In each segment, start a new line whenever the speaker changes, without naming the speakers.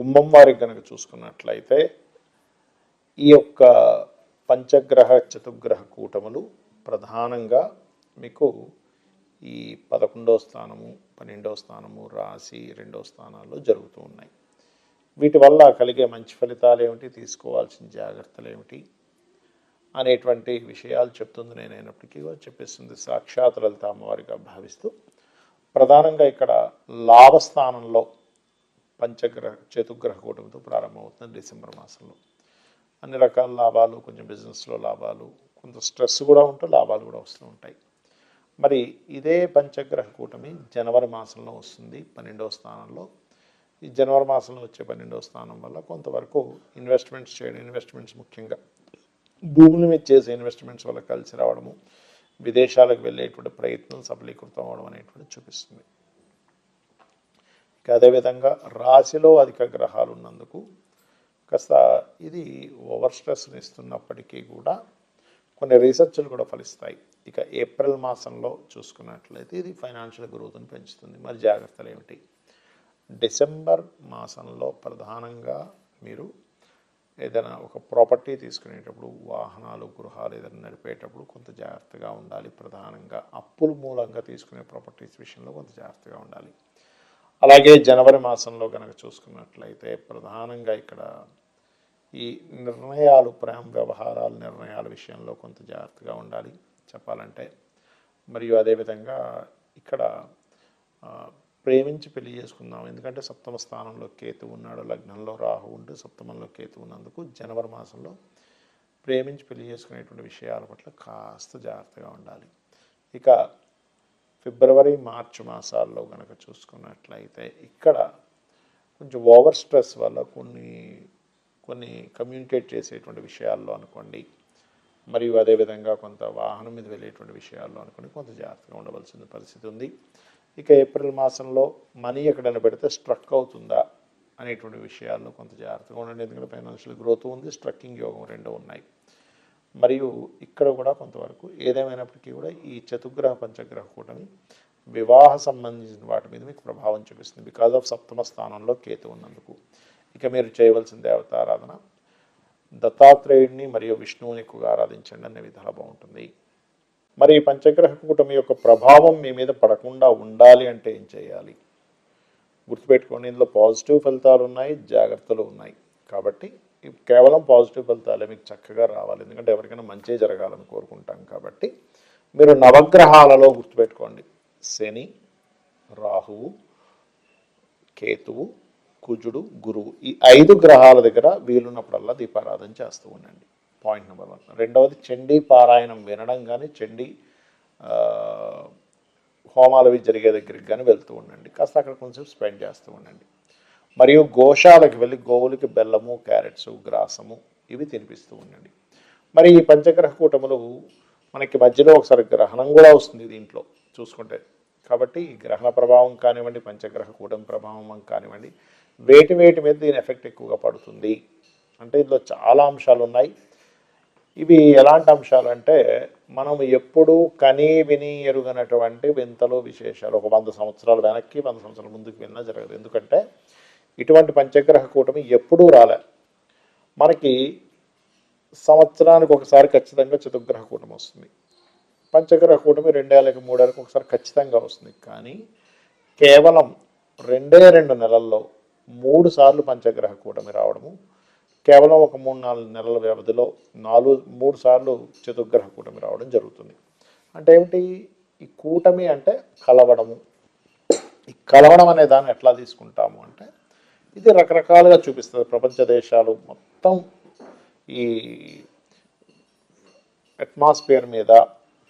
కుంభం వారికి కనుక చూసుకున్నట్లయితే ఈ యొక్క పంచగ్రహ చతుర్గ్రహ కూటములు ప్రధానంగా మీకు ఈ 11వ స్థానము 12వ స్థానము రాశి 2వ స్థానాల్లో జరుగుతూ ఉన్నాయి. వీటి వల్ల కలిగే మంచి ఫలితాలు ఏమిటి, తీసుకోవాల్సిన జాగ్రత్తలు ఏమిటి అనేటువంటి విషయాలు చెప్తుంది. నేనైనప్పటికీ చెప్పేస్తుంది సాక్షాత్ లలిత అమ్మవారిగా భావిస్తూ ప్రధానంగా ఇక్కడ లాభస్థానంలో పంచగ్రహ చతుర్గ్రహ కూటమితో ప్రారంభమవుతుంది. డిసెంబర్ మాసంలో అన్ని రకాల లాభాలు, కొంచెం బిజినెస్లో లాభాలు, కొంత స్ట్రెస్ కూడా ఉంటూ లాభాలు కూడా వస్తూ ఉంటాయి. మరి ఇదే పంచగ్రహ కూటమి జనవరి మాసంలో వస్తుంది 12వ స్థానంలో. ఈ జనవరి మాసంలో వచ్చే 12వ స్థానం వల్ల కొంతవరకు ఇన్వెస్ట్మెంట్స్ చేయడం, ఇన్వెస్ట్మెంట్స్ ముఖ్యంగా భూముల మీద చేసే ఇన్వెస్ట్మెంట్స్ వల్ల కలిసి రావడము, విదేశాలకు వెళ్ళేటువంటి ప్రయత్నం సఫలీకృతం అవడం అనేటువంటి చూపిస్తుంది. ఇక అదేవిధంగా రాశిలో అధిక గ్రహాలు ఉన్నందుకు కాస్త ఇది ఓవర్ స్ట్రెస్ని ఇస్తున్నప్పటికీ కూడా కొన్ని రీసెర్చ్లు కూడా ఫలిస్తాయి. ఇక ఏప్రిల్ మాసంలో చూసుకున్నట్లయితే ఇది ఫైనాన్షియల్ గ్రోత్ని పెంచుతుంది. మరి జాగ్రత్తలు ఏమిటి? డిసెంబర్ మాసంలో ప్రధానంగా మీరు ఏదైనా ఒక ప్రాపర్టీ తీసుకునేటప్పుడు, వాహనాలు, గృహాలు ఏదైనా నడిపేటప్పుడు కొంత జాగ్రత్తగా ఉండాలి. ప్రధానంగా అప్పుల మూలంగా తీసుకునే ప్రాపర్టీస్ విషయంలో కొంత జాగ్రత్తగా ఉండాలి. అలాగే జనవరి మాసంలో కనుక చూసుకున్నట్లయితే ప్రధానంగా ఇక్కడ ఈ నిర్ణయాలు, ప్రేమ వ్యవహారాలు, నిర్ణయాల విషయంలో కొంత జాగ్రత్తగా ఉండాలి చెప్పాలంటే. మరియు అదేవిధంగా ఇక్కడ ప్రేమించి పెళ్లి చేసుకుందాం, ఎందుకంటే సప్తమ స్థానంలో కేతు ఉన్నాడు, లగ్నంలో రాహు ఉంటూ సప్తమంలో కేతు ఉన్నందుకు జనవరి మాసంలో ప్రేమించి పెళ్లి చేసుకునేటువంటి విషయాల పట్ల కాస్త జాగ్రత్తగా ఉండాలి. ఇక ఫిబ్రవరి మార్చి మాసాల్లో కనుక చూసుకున్నట్లయితే ఇక్కడ కొంచెం ఓవర్ స్ట్రెస్ వల్ల కొన్ని కమ్యూనికేట్ చేసేటువంటి విషయాల్లో అనుకోండి, మరియు అదేవిధంగా కొంత వాహనం మీద వెళ్ళేటువంటి విషయాల్లో అనుకోండి కొంత జాగ్రత్తగా ఉండవలసిన పరిస్థితి ఉంది. ఇక ఏప్రిల్ మాసంలో మనీ ఎక్కడైనా పెడితే స్ట్రక్ అవుతుందా అనేటువంటి విషయాల్లో కొంత జాగ్రత్తగా ఉండండి. ఎందుకంటే ఫైనాన్షియల్ గ్రోత్ ఉంది, స్ట్రక్కింగ్ యోగం రెండూ ఉన్నాయి. మరియు ఇక్కడ కూడా కొంతవరకు ఏదేమైనప్పటికీ కూడా ఈ చతుర్గ్రహ పంచగ్రహ కూటమి వివాహ సంబంధించిన వాటి మీద మీకు ప్రభావం చూపిస్తుంది బికాజ్ ఆఫ్ సప్తమ స్థానంలో కేతు ఉన్నందుకు. ఇక మీరు చేయవలసిన దేవతారాధన దత్తాత్రేయుడిని మరియు విష్ణువుని ఎక్కువగా ఆరాధించండి అనే విధాలు బాగుంటుంది. మరి ఈ పంచగ్రహ కూటమి యొక్క ప్రభావం మీ మీద పడకుండా ఉండాలి అంటే ఏం చేయాలి? గుర్తుపెట్టుకోండి, ఇందులో పాజిటివ్ ఫలితాలు ఉన్నాయి, జాగ్రత్తలు ఉన్నాయి. కాబట్టి కేవలం పాజిటివ్ ఫలితాలే మీకు చక్కగా రావాలి, ఎందుకంటే ఎవరికైనా మంచి జరగాలని కోరుకుంటాం. కాబట్టి మీరు నవగ్రహాలలో గుర్తుపెట్టుకోండి, శని, రాహువు, కేతువు, కుజుడు, గురువు, ఈ 5 గ్రహాల దగ్గర వీలున్నప్పుడల్లా దీపారాధన చేస్తూ ఉండండి. Point number 1. రెండవది చండీ పారాయణం వినడం కానీ, చండీ హోమాలు అవి జరిగే దగ్గరికి కానీ వెళ్తూ ఉండండి. కాస్త అక్కడ కొంచెం స్పెండ్ చేస్తూ ఉండండి. మరియు గోశాలకు వెళ్ళి గోవులకి బెల్లము, క్యారెట్స్, గ్రాసము ఇవి తినిపిస్తూ ఉండండి. మరి ఈ పంచగ్రహ కూటములు మనకి మధ్యలో ఒకసారి గ్రహణం కూడా వస్తుంది దీంట్లో చూసుకుంటే. కాబట్టి ఈ గ్రహణ ప్రభావం కానివ్వండి, పంచగ్రహ కూటమి ప్రభావం కానివ్వండి, వేటి మీద దీని ఎఫెక్ట్ ఎక్కువగా పడుతుంది అంటే ఇందులో చాలా అంశాలు ఉన్నాయి. ఇవి ఎలాంటి అంశాలు అంటే మనం ఎప్పుడూ కనీ విని ఎరుగనటువంటి వింతలు, విశేషాలు ఒక 100 సంవత్సరాలు వెనక్కి 100 సంవత్సరాల ముందుకు వెళ్ళినా జరగదు. ఎందుకంటే ఇటువంటి పంచగ్రహ కూటమి ఎప్పుడూ రాలే. మనకి సంవత్సరానికి ఒకసారి ఖచ్చితంగా చతుర్గ్రహ కూటమి వస్తుంది. పంచగ్రహ కూటమి 2 ఏళ్ళకి 3 ఏళ్ళకి ఒకసారి ఖచ్చితంగా వస్తుంది. కానీ కేవలం 2 నెలల్లో 3 సార్లు పంచగ్రహ కూటమి రావడము, కేవలం ఒక 3-4 నెలల వ్యవధిలో 3 సార్లు చతుర్గ్రహ కూటమి రావడం జరుగుతుంది. అంటే ఏమిటి? ఈ కూటమి అంటే కలవడము. ఈ కలవడం అనే దాన్ని ఎట్లా తీసుకుంటాము అంటే ఇది రకరకాలుగా చూపిస్తుంది. ప్రపంచ దేశాలు మొత్తం ఈ అట్మాస్ఫియర్ మీద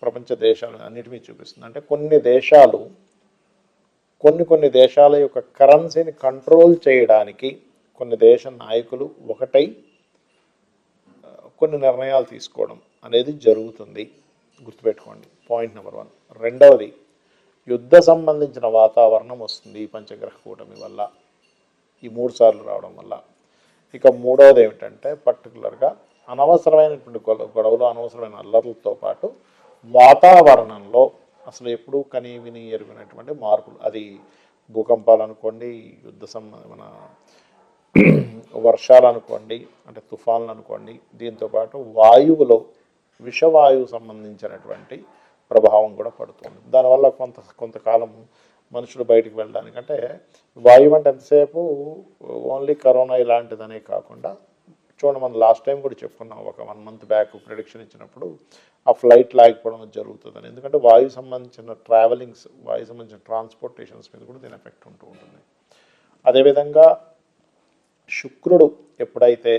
ప్రపంచ దేశాలు అన్నిటి మీద చూపిస్తుంది. అంటే కొన్ని దేశాల యొక్క కరెన్సీని కంట్రోల్ చేయడానికి కొన్ని దేశ నాయకులు ఒకటై కొన్ని నిర్ణయాలు తీసుకోవడం అనేది జరుగుతుంది. గుర్తుపెట్టుకోండి, పాయింట్ నెంబర్ 1. రెండవది, యుద్ధ సంబంధించిన వాతావరణం వస్తుంది ఈ పంచగ్రహ కూటమి వల్ల, ఈ 3 సార్లు రావడం వల్ల. ఇక మూడవది ఏమిటంటే పర్టికులర్గా అనవసరమైనటువంటి గొడవలు, అనవసరమైన అల్లర్లతో పాటు వాతావరణంలో అసలు ఎప్పుడూ కనీ విని ఎరుగినటువంటి మార్పులు, అది భూకంపాలు అనుకోండి, మన వర్షాలు అనుకోండి, అంటే తుఫాన్లు అనుకోండి, దీంతోపాటు వాయువులో విషవాయువు సంబంధించినటువంటి ప్రభావం కూడా పడుతుంది. దానివల్ల కొంతకాలం మనుషులు బయటికి వెళ్ళడానికి, అంటే వాయువు అంటే ఎంతసేపు ఓన్లీ కరోనా ఇలాంటిదనే కాకుండా చూడండి, మనం లాస్ట్ టైం కూడా చెప్పుకున్నాం, ఒక 1 మంత్ బ్యాక్ ప్రిడిక్షన్ ఇచ్చినప్పుడు ఆ ఫ్లైట్ లాగిపోవడం జరుగుతుందని. ఎందుకంటే వాయు సంబంధించిన ట్రావెలింగ్స్, వాయు సంబంధించిన ట్రాన్స్పోర్టేషన్స్ మీద కూడా దీని ఎఫెక్ట్ ఉంటూ ఉంటుంది. అదేవిధంగా శుక్రుడు ఎప్పుడైతే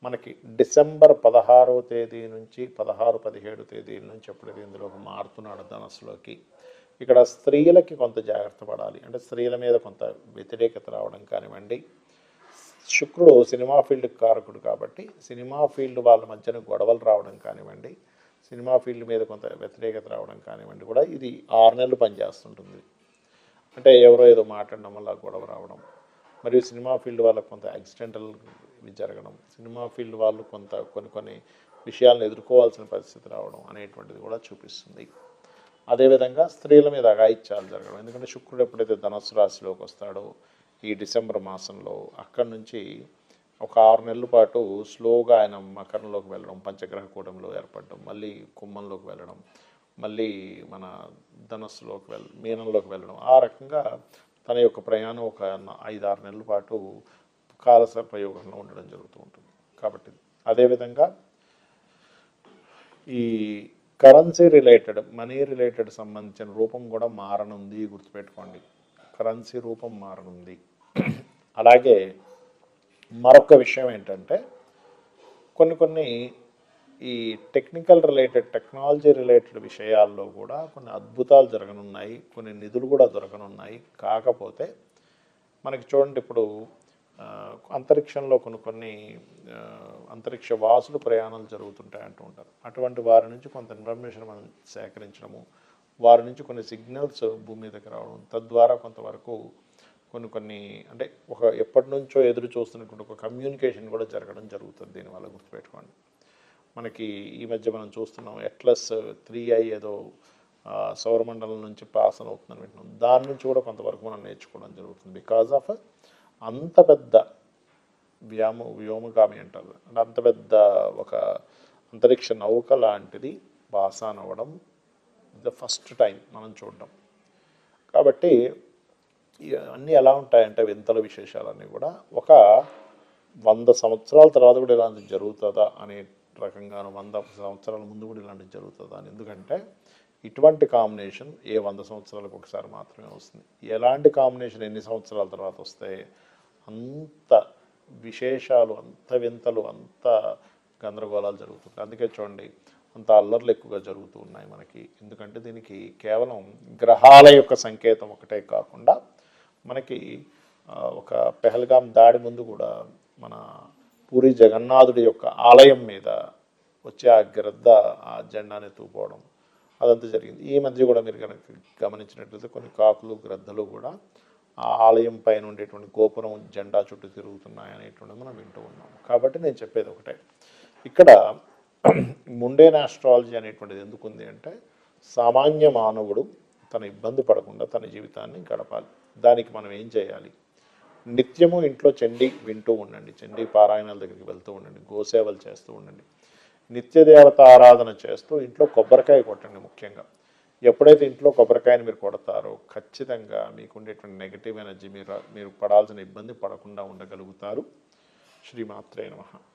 మనకి డిసెంబర్ 16వ తేదీ నుంచి 16-17 తేదీల నుంచి ఎప్పుడైతే ఇందులోకి మారుతున్నాడు ధనస్సులోకి, ఇక్కడ స్త్రీలకి కొంత జాగ్రత్త పడాలి. అంటే స్త్రీల మీద కొంత వ్యతిరేకత రావడం కానివ్వండి, శుక్రుడు సినిమా ఫీల్డ్కి కారకుడు కాబట్టి సినిమా ఫీల్డ్ వాళ్ళ మధ్యన గొడవలు రావడం కానివ్వండి, సినిమా ఫీల్డ్ మీద కొంత వ్యతిరేకత రావడం కానివ్వండి కూడా ఇది 6 నెలలు పనిచేస్తుంటుంది. అంటే ఎవరో ఏదో మాట్లాడడం వల్ల గొడవ రావడం, మరియు సినిమా ఫీల్డ్ వాళ్ళకు కొంత యాక్సిడెంటల్ జరగడం, సినిమా ఫీల్డ్ వాళ్ళు కొన్ని విషయాలను ఎదుర్కోవాల్సిన పరిస్థితి రావడం అనేటువంటిది కూడా చూపిస్తుంది. అదేవిధంగా స్త్రీల మీద అఘాయిత్యాలు జరగడం, ఎందుకంటే శుక్రుడు ఎప్పుడైతే ధనస్సు రాశిలోకి వస్తాడో ఈ డిసెంబర్ మాసంలో, అక్కడి నుంచి ఒక 6 నెలల పాటు స్లోగా ఆయన మకరంలోకి వెళ్ళడం, పంచగ్రహ కూటంలో ఏర్పడడం, మళ్ళీ కుంభంలోకి వెళ్ళడం, మళ్ళీ మన ధనస్సులోకి మీనంలోకి వెళ్ళడం, ఆ రకంగా తన యొక్క ప్రయాణం ఒక 5-6 నెలల పాటు కాలసర్పయోగంలో ఉండడం జరుగుతూ ఉంటుంది. కాబట్టి అదేవిధంగా ఈ కరెన్సీ రిలేటెడ్, మనీ రిలేటెడ్ సంబంధించిన రూపం కూడా మారనుంది, గుర్తుపెట్టుకోండి. కరెన్సీ రూపం మారనుంది. అలాగే మరొక విషయం ఏంటంటే కొన్ని ఈ టెక్నికల్ రిలేటెడ్, టెక్నాలజీ రిలేటెడ్ విషయాల్లో కూడా కొన్ని అద్భుతాలు జరగనున్నాయి, కొన్ని నిధులు కూడా దొరకనున్నాయి. కాకపోతే మనకి చూడండి, ఇప్పుడు అంతరిక్షంలో కొన్ని అంతరిక్ష వాసులు ప్రయాణాలు జరుగుతుంటాయి అంటూ ఉంటారు. అటువంటి వారి నుంచి కొంత ఇన్ఫర్మేషన్ మనం సేకరించడము, వారి నుంచి కొన్ని సిగ్నల్స్ భూమి మీదకి రావడం, తద్వారా కొంతవరకు కొన్ని అంటే ఎప్పటి నుంచో ఎదురు చూస్తున్నటువంటి ఒక కమ్యూనికేషన్ కూడా జరగడం జరుగుతుంది. దీనివల్ల గుర్తుపెట్టుకోండి, మనకి ఈ మధ్య మనం చూస్తున్నాం అట్లస్ 3i ఏదో సౌరమండలం నుంచి పాస్ అవుతుందని వింటున్నాం. దాని నుంచి కూడా కొంతవరకు మనం నేర్చుకోవడం జరుగుతుంది. బికాజ్ ఆఫ్ అంత పెద్ద వ్యోమగామి అంటారు, అంటే అంత పెద్ద ఒక అంతరిక్ష నౌక లాంటిది పాసాన్ అవ్వడం ద ఫస్ట్ టైం మనం చూడడం. కాబట్టి అన్నీ ఎలా ఉంటాయంటే వింతల విశేషాలన్నీ కూడా ఒక 100 సంవత్సరాల తర్వాత కూడా ఇలాంటిది జరుగుతుందా అనే రకంగాను, 100 సంవత్సరాల ముందు కూడా ఇలాంటిది జరుగుతుందా అని. ఎందుకంటే ఇటువంటి కాంబినేషన్ 100 సంవత్సరాలకు ఒకసారి మాత్రమే వస్తుంది. ఎలాంటి కాంబినేషన్ ఎన్ని సంవత్సరాల తర్వాత వస్తాయి, అంత విశేషాలు, అంత వింతలు, అంత గందరగోళాలు జరుగుతుంటాయి. అందుకే చూడండి, అంత అల్లర్లు ఎక్కువగా జరుగుతూ ఉన్నాయి మనకి. ఎందుకంటే దీనికి కేవలం గ్రహాల యొక్క సంకేతం ఒకటే కాకుండా మనకి ఒక పెహల్గాం దాడి ముందు కూడా మన పూరి జగన్నాథుడి యొక్క ఆలయం మీద వచ్చి ఆ గ్రద్ద ఆ జెండాని తూపోవడం అదంతా జరిగింది. ఈ మధ్య కూడా మీరు కనుక గమనించినట్లయితే కొన్ని కాకులు, గ్రద్దలు కూడా ఆ ఆలయం పైన ఉండేటువంటి గోపురం జెండా చుట్టూ తిరుగుతున్నాయి అనేటువంటిది మనం వింటూ ఉన్నాం. కాబట్టి నేను చెప్పేది ఒకటే, ఇక్కడ ముండేన్ ఆస్ట్రాలజీ అనేటువంటిది ఎందుకుంది అంటే సామాన్య మానవుడు తన ఇబ్బంది పడకుండా తన జీవితాన్ని గడపాలి. దానికి మనం ఏం చేయాలి, నిత్యము ఇంట్లో చండీ వింటూ ఉండండి, చండీ పారాయణాల దగ్గరికి వెళ్తూ ఉండండి, గోసేవలు చేస్తూ ఉండండి, నిత్యదేవత ఆరాధన చేస్తూ ఇంట్లో కొబ్బరికాయ కొట్టండి. ముఖ్యంగా ఎప్పుడైతే ఇంట్లో కొబ్బరికాయని మీరు కొడతారో ఖచ్చితంగా మీకు ఉండేటువంటి నెగిటివ్ ఎనర్జీ, మీరు పడాల్సిన ఇబ్బంది పడకుండా ఉండగలుగుతారు. శ్రీమాత్రే నమః.